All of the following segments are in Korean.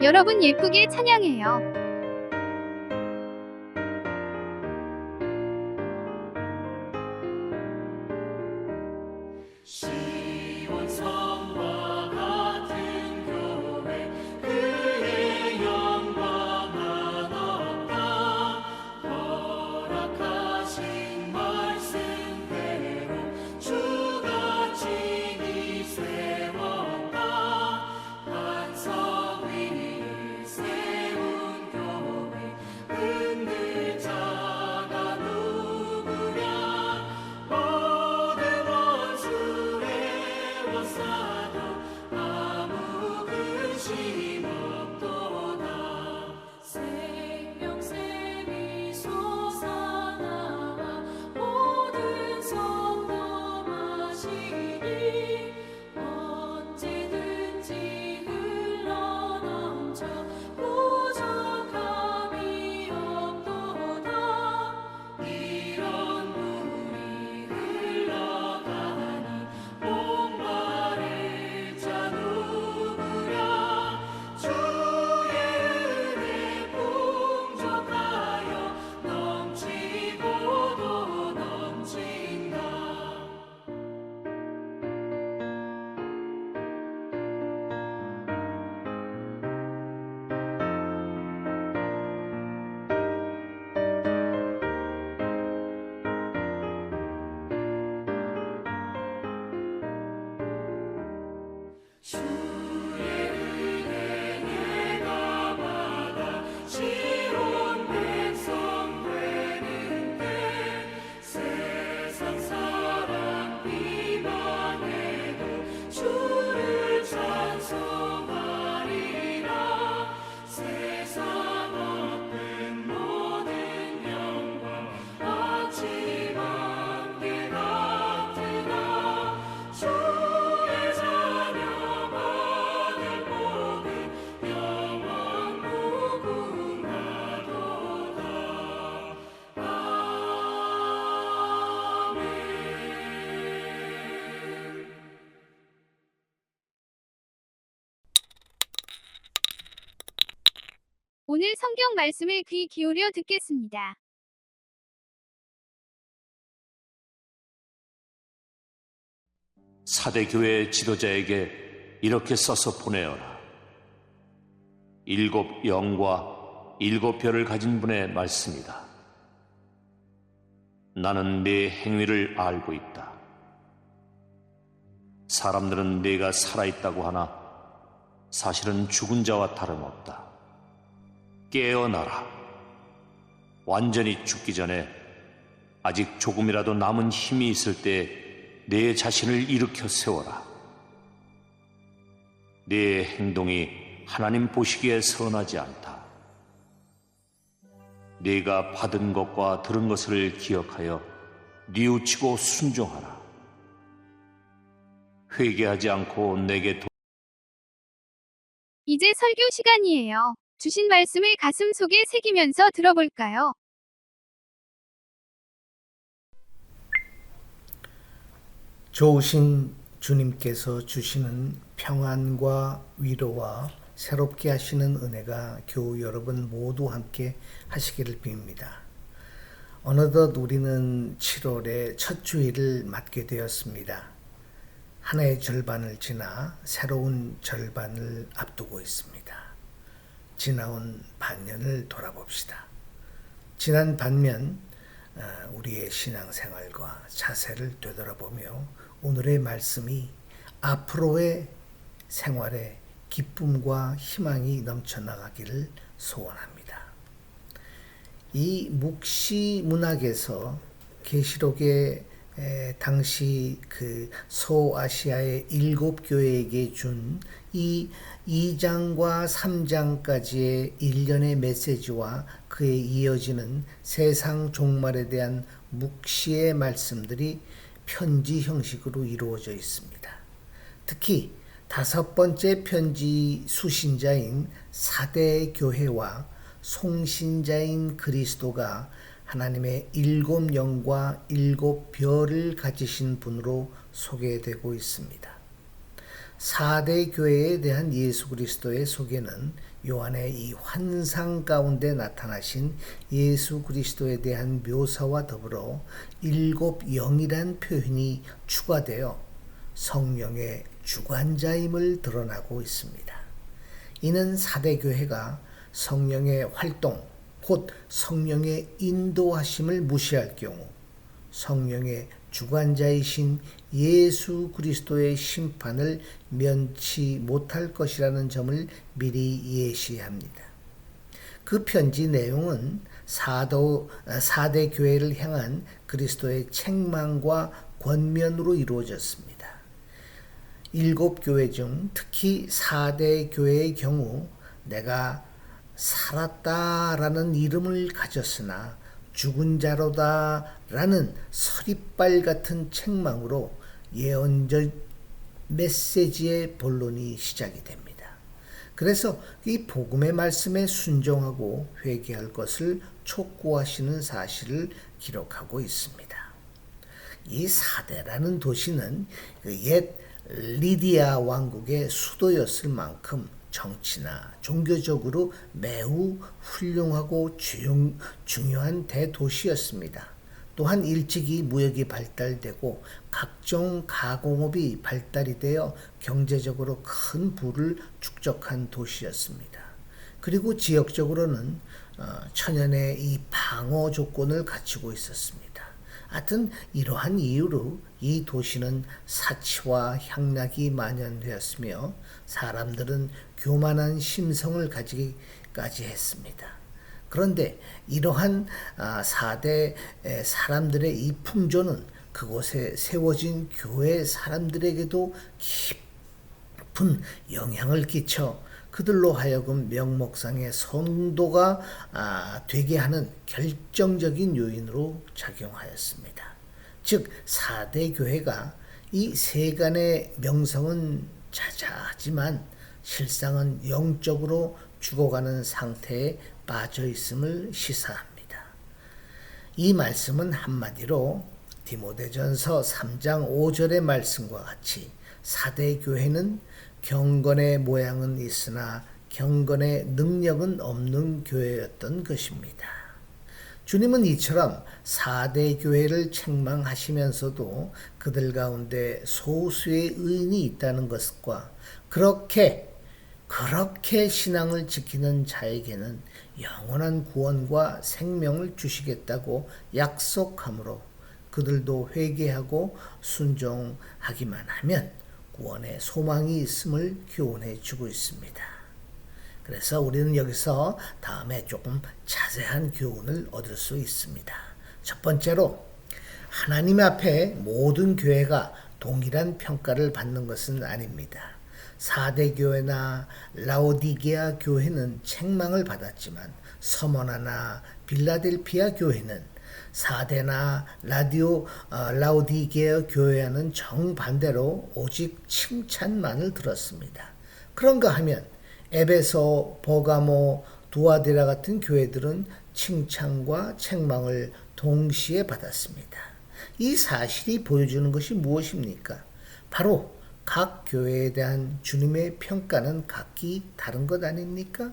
여러분 예쁘게 찬양해요. 시온성과 같은 교회 그의 영광 나눴다. 허락하신 말씀대로 주가 친히 세웠다. 반석 위를 세운 교회 흔들 자가 누구랴. 모든 원수를 에워싸도 아무 근심 없도다. 생명샘이 솟아나와 모든 성도 마시니 언제든지 흘러넘쳐 부족함이 없도다. 이런 물이 흘러가니 목마를 자 누구랴. 주의 은혜 풍족하여 넘치고도 넘친다. 주의 은혜 내가 받아 시온 백성 되는데 세상 사람 비방해도 주를 찬송하리라. 세상 얻는 모든 영광 마치 만개 같으나 주의 자녀 받을 복은 영원 무궁하도다. 아멘. 오늘 성경 말씀을 귀 기울여 듣겠습니다. 사대교회 지도자에게 이렇게 써서 보내어라. 7 영과 7 별을 가진 분의 말씀이다. 나는 네 행위를 알고 있다. 사람들은 네가 살아있다고 하나 사실은 죽은 자와 다름없다. 깨어나라. 완전히 죽기 전에 아직 조금이라도 남은 힘이 있을 때 내 자신을 일으켜 세워라. 네 행동이 하나님 보시기에 선하지 않다. 네가 받은 것과 들은 것을 기억하여 뉘우치고 순종하라. 회개하지 않고 내게 이제 설교 시간이에요. 주신 말씀을 가슴 속에 새기면서 들어볼까요? 좋으신 주님께서 주시는 평안과 위로와 새롭게 하시는 은혜가 교우 여러분 모두 함께 하시기를 빕니다. 어느덧 우리는 7월의 첫 주일을 맞게 되었습니다. 한 해의 절반을 지나 새로운 절반을 앞두고 있습니다. 지나온 반년을 돌아봅시다. 지난 반년 우리의 신앙생활과 자세를 되돌아보며 오늘의 말씀이 앞으로의 생활에 기쁨과 희망이 넘쳐나가기를 소원합니다. 이 묵시 문학에서 계시록의 당시 그 소아시아의 7 교회에게 준 이 2장과 3장까지의 일련의 메시지와 그에 이어지는 세상 종말에 대한 묵시의 말씀들이 편지 형식으로 이루어져 있습니다. 특히 5번째 편지 수신자인 사대 교회와 송신자인 그리스도가 하나님의 7 영과 7 별을 가지신 분으로 소개되고 있습니다. 4대 교회에 대한 예수 그리스도의 소개는 요한의 이 환상 가운데 나타나신 예수 그리스도에 대한 묘사와 더불어 7영이란 표현이 추가되어 성령의 주관자임을 드러나고 있습니다. 이는 사대교회가 성령의 활동, 곧 성령의 인도하심을 무시할 경우 성령의 주관자이신 예수 그리스도의 심판을 면치 못할 것이라는 점을 미리 예시합니다. 그 편지 내용은 사대 교회를 향한 그리스도의 책망과 권면으로 이루어졌습니다. 7교회 중 특히 4대 교회의 경우 내가 살았다라는 이름을 가졌으나 죽은 자로다라는 서리빨 같은 책망으로 예언적 메시지의 본론이 시작이 됩니다. 그래서 이 복음의 말씀에 순종하고 회개할 것을 촉구하시는 사실을 기록하고 있습니다. 이 사대라는 도시는 옛 리디아 왕국의 수도였을 만큼 정치나 종교적으로 매우 훌륭하고 중요한 대도시였습니다. 또한 일찍이 무역이 발달되고 각종 가공업이 발달이 되어 경제적으로 큰 부를 축적한 도시였습니다. 그리고 지역적으로는 천연의 이 방어 조건을 갖추고 있었습니다. 하여튼 이러한 이유로 이 도시는 사치와 향락이 만연되었으며 사람들은 교만한 심성을 가지기까지 했습니다. 그런데 이러한 4대 사람들의 이 풍조는 그곳에 세워진 교회 사람들에게도 깊은 영향을 끼쳐 그들로 하여금 명목상의 성도가 되게 하는 결정적인 요인으로 작용하였습니다. 즉 4대 교회가 이 세간의 명성은 자자하지만 실상은 영적으로 죽어가는 상태에 빠져 있음을 시사합니다. 이 말씀은 한마디로 디모데전서 3장 5절의 말씀과 같이 4대 교회는 경건의 모양은 있으나 경건의 능력은 없는 교회였던 것입니다. 주님은 이처럼 4대 교회를 책망하시면서도 그들 가운데 소수의 의인이 있다는 것과 그렇게 신앙을 지키는 자에게는 영원한 구원과 생명을 주시겠다고 약속하므로 그들도 회개하고 순종하기만 하면 구원의 소망이 있음을 교훈해 주고 있습니다. 그래서 우리는 여기서 다음에 조금 자세한 교훈을 얻을 수 있습니다. 첫 번째로 하나님 앞에 모든 교회가 동일한 평가를 받는 것은 아닙니다. 4대 교회나 라오디게아 교회는 책망을 받았지만 서머나나 빌라델피아 교회는 4대나 라오디게아 교회와는 정반대로 오직 칭찬만을 들었습니다. 그런가 하면 에베소, 버가모, 두아디라 같은 교회들은 칭찬과 책망을 동시에 받았습니다. 이 사실이 보여주는 것이 무엇입니까? 바로 각 교회에 대한 주님의 평가는 각기 다른 것 아닙니까?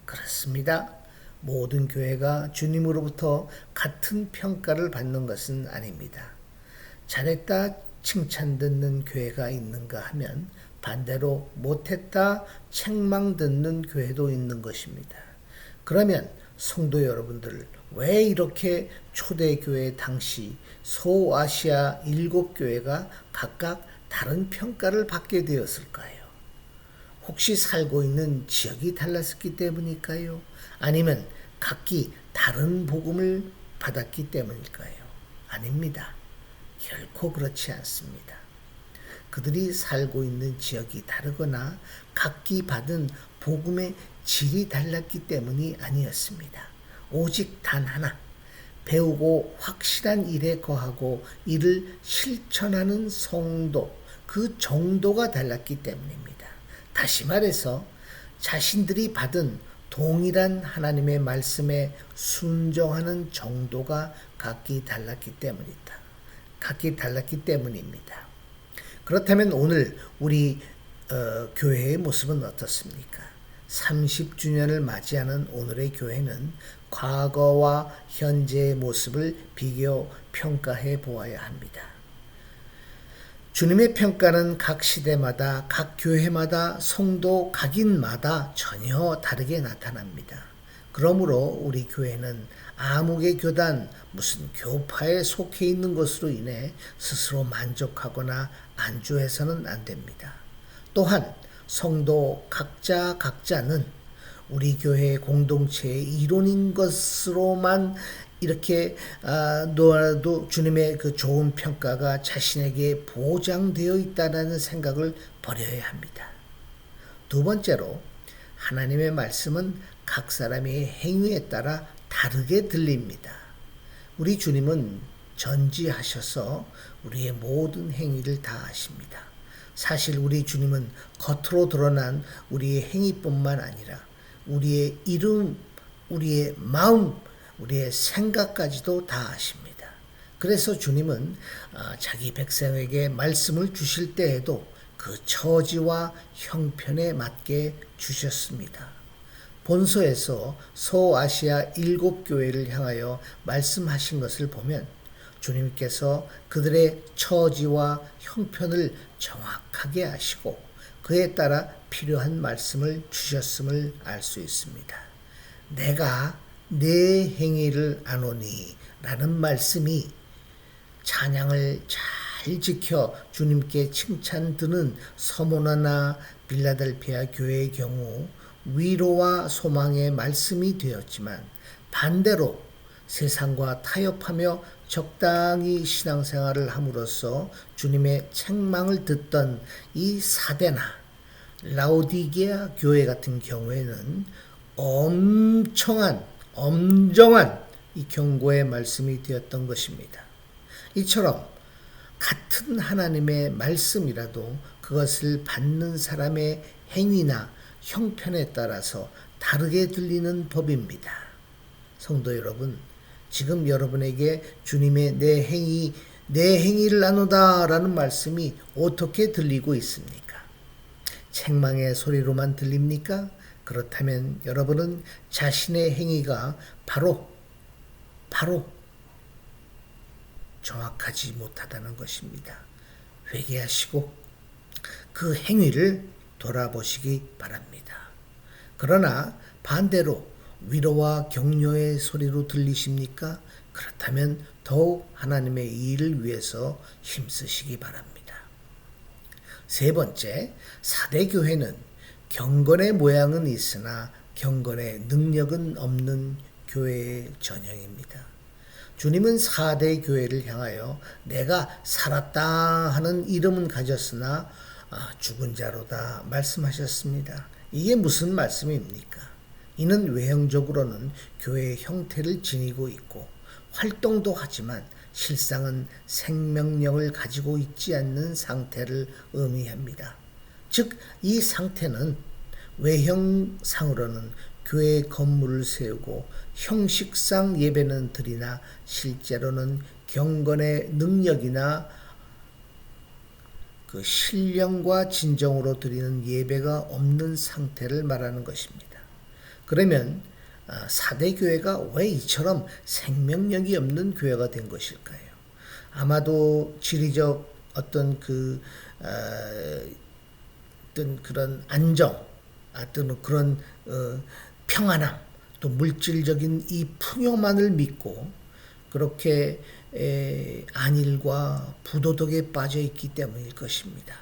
그렇습니다. 모든 교회가 주님으로부터 같은 평가를 받는 것은 아닙니다. 잘했다 칭찬 듣는 교회가 있는가 하면 반대로 못했다 책망 듣는 교회도 있는 것입니다. 그러면 성도 여러분들, 왜 이렇게 초대교회 당시 소아시아 7교회가 각각 다른 평가를 받게 되었을까요? 혹시 살고 있는 지역이 달랐기 때문일까요? 아니면 각기 다른 복음을 받았기 때문일까요? 아닙니다. 결코 그렇지 않습니다. 그들이 살고 있는 지역이 다르거나 각기 받은 복음의 질이 달랐기 때문이 아니었습니다. 오직 단 하나, 배우고 확실한 일에 거하고 이를 실천하는 성도, 그 정도가 달랐기 때문입니다. 다시 말해서 자신들이 받은 동일한 하나님의 말씀에 순종하는 정도가 각기 달랐기 때문입니다. 그렇다면 오늘 우리 교회의 모습은 어떻습니까? 30주년을 맞이하는 오늘의 교회는 과거와 현재의 모습을 비교 평가해 보아야 합니다. 주님의 평가는 각 시대마다, 각 교회마다, 성도 각인마다 전혀 다르게 나타납니다. 그러므로 우리 교회는 아무개 교단, 무슨 교파에 속해 있는 것으로 인해 스스로 만족하거나 안주해서는 안 됩니다. 또한 성도 각자는 우리 교회 공동체의 일원인 것으로만 이렇게 놓아도 주님의 그 좋은 평가가 자신에게 보장되어 있다는 생각을 버려야 합니다. 두 번째로 하나님의 말씀은 각 사람의 행위에 따라 다르게 들립니다. 우리 주님은 전지하셔서 우리의 모든 행위를 다 아십니다. 사실 우리 주님은 겉으로 드러난 우리의 행위뿐만 아니라 우리의 이름, 우리의 마음, 우리의 생각까지도 다 아십니다. 그래서 주님은 자기 백성에게 말씀을 주실 때에도 그 처지와 형편에 맞게 주셨습니다. 본서에서 서아시아 7교회를 향하여 말씀하신 것을 보면 주님께서 그들의 처지와 형편을 정확하게 아시고 그에 따라 필요한 말씀을 주셨음을 알 수 있습니다. 내가 내 행위를 아노니 라는 말씀이 찬양을 잘 지켜 주님께 칭찬 드는 서모나나 빌라델피아 교회의 경우 위로와 소망의 말씀이 되었지만 반대로 세상과 타협하며 적당히 신앙생활을 함으로써 주님의 책망을 듣던 이 사데나 라오디게아 교회 같은 경우에는 엄정한 이 경고의 말씀이 되었던 것입니다. 이처럼 같은 하나님의 말씀이라도 그것을 받는 사람의 행위나 형편에 따라서 다르게 들리는 법입니다. 성도 여러분, 지금 여러분에게 주님의 내 행위를 나누다 라는 말씀이 어떻게 들리고 있습니까? 책망의 소리로만 들립니까? 그렇다면 여러분은 자신의 행위가 바로 정확하지 못하다는 것입니다. 회개하시고 그 행위를 돌아보시기 바랍니다. 그러나 반대로 위로와 격려의 소리로 들리십니까? 그렇다면 더욱 하나님의 일을 위해서 힘쓰시기 바랍니다. 세 번째, 사대교회는 경건의 모양은 있으나 경건의 능력은 없는 교회의 전형입니다. 주님은 4대 교회를 향하여 내가 살았다 하는 이름은 가졌으나 죽은 자로다 말씀하셨습니다. 이게 무슨 말씀입니까? 이는 외형적으로는 교회의 형태를 지니고 있고 활동도 하지만 실상은 생명력을 가지고 있지 않는 상태를 의미합니다. 즉, 이 상태는 외형상으로는 교회 건물을 세우고 형식상 예배는 드리나 실제로는 경건의 능력이나 그 신령과 진정으로 드리는 예배가 없는 상태를 말하는 것입니다. 그러면 사대교회가 왜 이처럼 생명력이 없는 교회가 된 것일까요? 아마도 지리적 어떤 어떤 그런 안정, 어떤 그런 평안함, 또 물질적인 이 풍요만을 믿고 그렇게 안일과 부도덕에 빠져 있기 때문일 것입니다.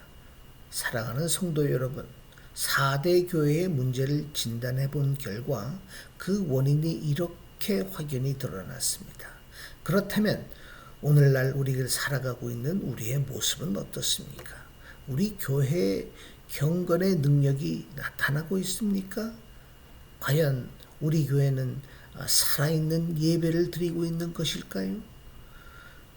사랑하는 성도 여러분, 4대 교회의 문제를 진단해 본 결과 그 원인이 이렇게 확연히 드러났습니다. 그렇다면 오늘날 우리가 살아가고 있는 우리의 모습은 어떻습니까? 우리 교회의 경건의 능력이 나타나고 있습니까? 과연 우리 교회는 살아있는 예배를 드리고 있는 것일까요?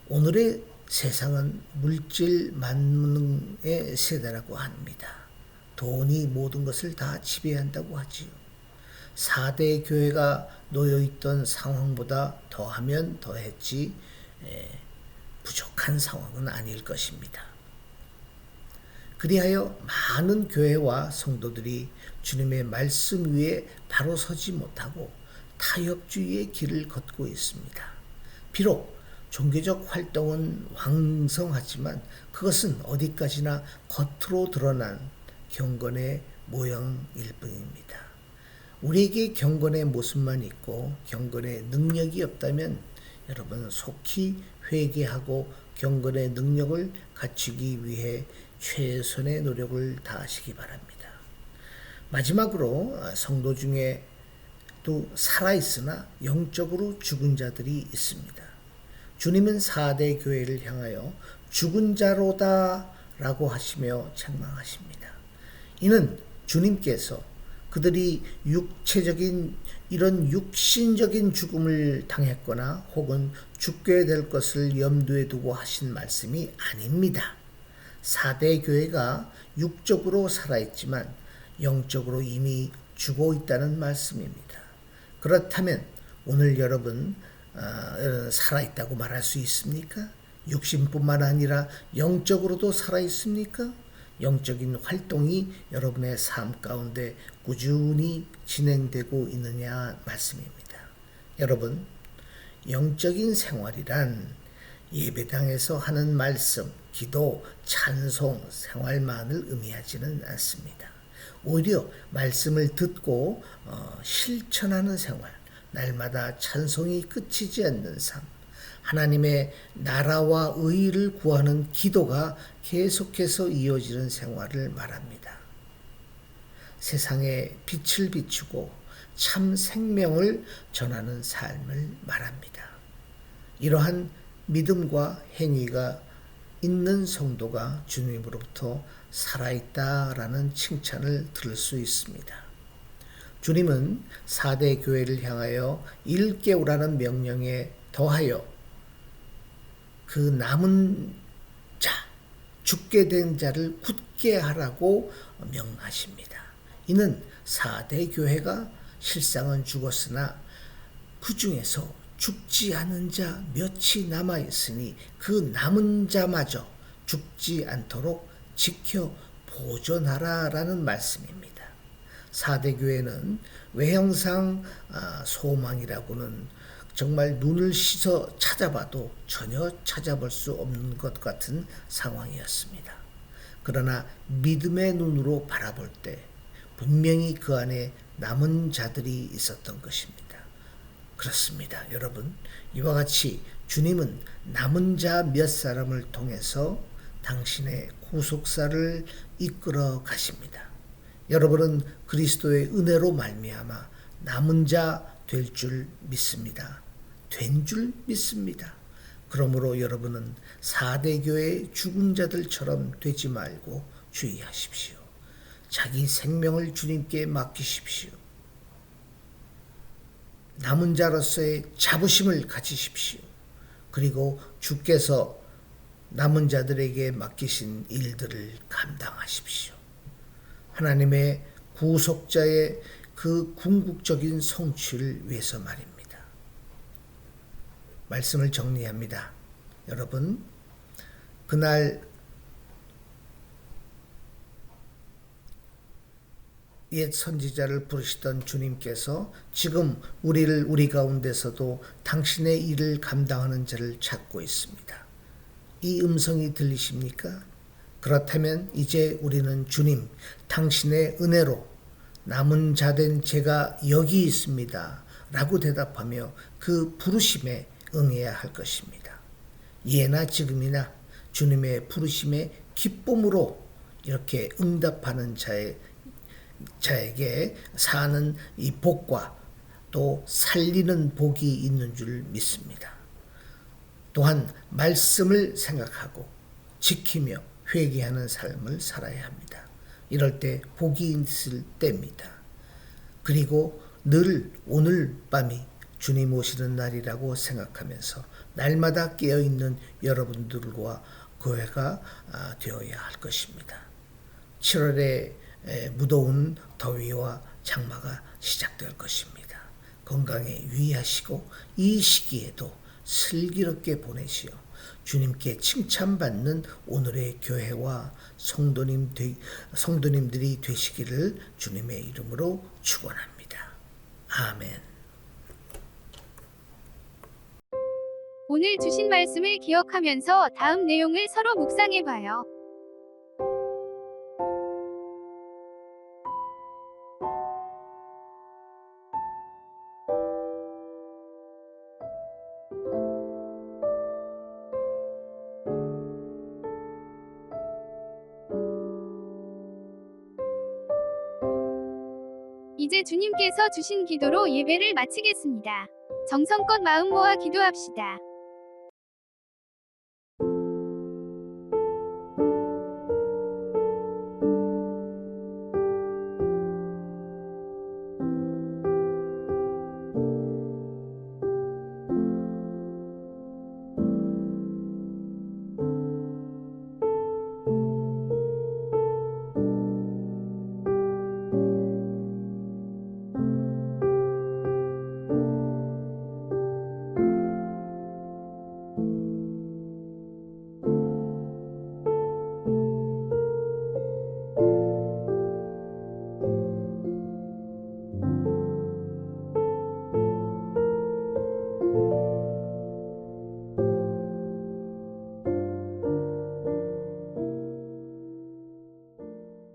오늘의 세상은 물질 만능의 세대라고 합니다. 돈이 모든 것을 다 지배한다고 하지요. 4대 교회가 놓여있던 상황보다 더하면 더했지 부족한 상황은 아닐 것입니다. 그리하여 많은 교회와 성도들이 주님의 말씀 위에 바로 서지 못하고 타협주의의 길을 걷고 있습니다. 비록 종교적 활동은 왕성하지만 그것은 어디까지나 겉으로 드러난 경건의 모형일 뿐입니다. 우리에게 경건의 모습만 있고 경건의 능력이 없다면 여러분 속히 회개하고 경건의 능력을 갖추기 위해 최선의 노력을 다하시기 바랍니다. 마지막으로 성도 중에 또 살아있으나 영적으로 죽은 자들이 있습니다. 주님은 4대 교회를 향하여 죽은 자로다 라고 하시며 책망하십니다. 이는 주님께서 그들이 이런 육신적인 죽음을 당했거나 혹은 죽게 될 것을 염두에 두고 하신 말씀이 아닙니다. 4대 교회가 육적으로 살아있지만 영적으로 이미 죽어 있다는 말씀입니다. 그렇다면 오늘 여러분 살아있다고 말할 수 있습니까? 육신뿐만 아니라 영적으로도 살아있습니까? 영적인 활동이 여러분의 삶 가운데 꾸준히 진행되고 있느냐 말씀입니다. 여러분, 영적인 생활이란 예배당에서 하는 말씀, 기도, 찬송, 생활만을 의미하지는 않습니다. 오히려 말씀을 듣고 실천하는 생활, 날마다 찬송이 끝이지 않는 삶, 하나님의 나라와 의를 구하는 기도가 계속해서 이어지는 생활을 말합니다. 세상에 빛을 비추고 참 생명을 전하는 삶을 말합니다. 이러한 믿음과 행위가 있는 성도가 주님으로부터 살아있다라는 칭찬을 들을 수 있습니다. 주님은 4대 교회를 향하여 일깨우라는 명령에 더하여 그 남은 자, 죽게 된 자를 굳게 하라고 명하십니다. 이는 4대 교회가 실상은 죽었으나 그 중에서 죽지 않은 자 몇이 남아있으니 그 남은 자마저 죽지 않도록 지켜 보존하라라는 말씀입니다. 4대 교회는 외형상 소망이라고는 정말 눈을 씻어 찾아봐도 전혀 찾아볼 수 없는 것 같은 상황이었습니다. 그러나 믿음의 눈으로 바라볼 때 분명히 그 안에 남은 자들이 있었던 것입니다. 그렇습니다. 여러분, 이와 같이 주님은 남은 자 몇 사람을 통해서 당신의 구속사를 이끌어 가십니다. 여러분은 그리스도의 은혜로 말미암아 남은 자 될 줄 믿습니다. 된 줄 믿습니다. 그러므로 여러분은 4대 교회의 죽은 자들처럼 되지 말고 주의하십시오. 자기 생명을 주님께 맡기십시오. 남은 자로서의 자부심을 가지십시오. 그리고 주께서 남은 자들에게 맡기신 일들을 감당하십시오. 하나님의 구속자의 그 궁극적인 성취를 위해서 말입니다. 말씀을 정리합니다. 여러분, 그날 옛 선지자를 부르시던 주님께서 지금 우리 가운데서도 당신의 일을 감당하는 자를 찾고 있습니다. 이 음성이 들리십니까? 그렇다면 이제 우리는 주님, 당신의 은혜로 남은 자된 제가 여기 있습니다 라고 대답하며 그 부르심에 응해야 할 것입니다. 예나 지금이나 주님의 부르심에 기쁨으로 이렇게 응답하는 자에게 사는 이 복과 또 살리는 복이 있는 줄 믿습니다. 또한 말씀을 생각하고 지키며 회개하는 삶을 살아야 합니다. 이럴 때 복이 있을 때입니다. 그리고 늘 오늘 밤이 주님 오시는 날이라고 생각하면서 날마다 깨어있는 여러분들과 교회가 되어야 할 것입니다. 7월에 무더운 더위와 장마가 시작될 것입니다. 건강에 유의하시고 이 시기에도 슬기롭게 보내시어 주님께 칭찬받는 오늘의 교회와 성도님들이 되시기를 주님의 이름으로 축원합니다. 아멘. 오늘 주신 말씀을 기억하면서 다음 내용을 서로 묵상해 봐요. 이제 주님께서 주신 기도로 예배를 마치겠습니다. 정성껏 마음 모아 기도합시다.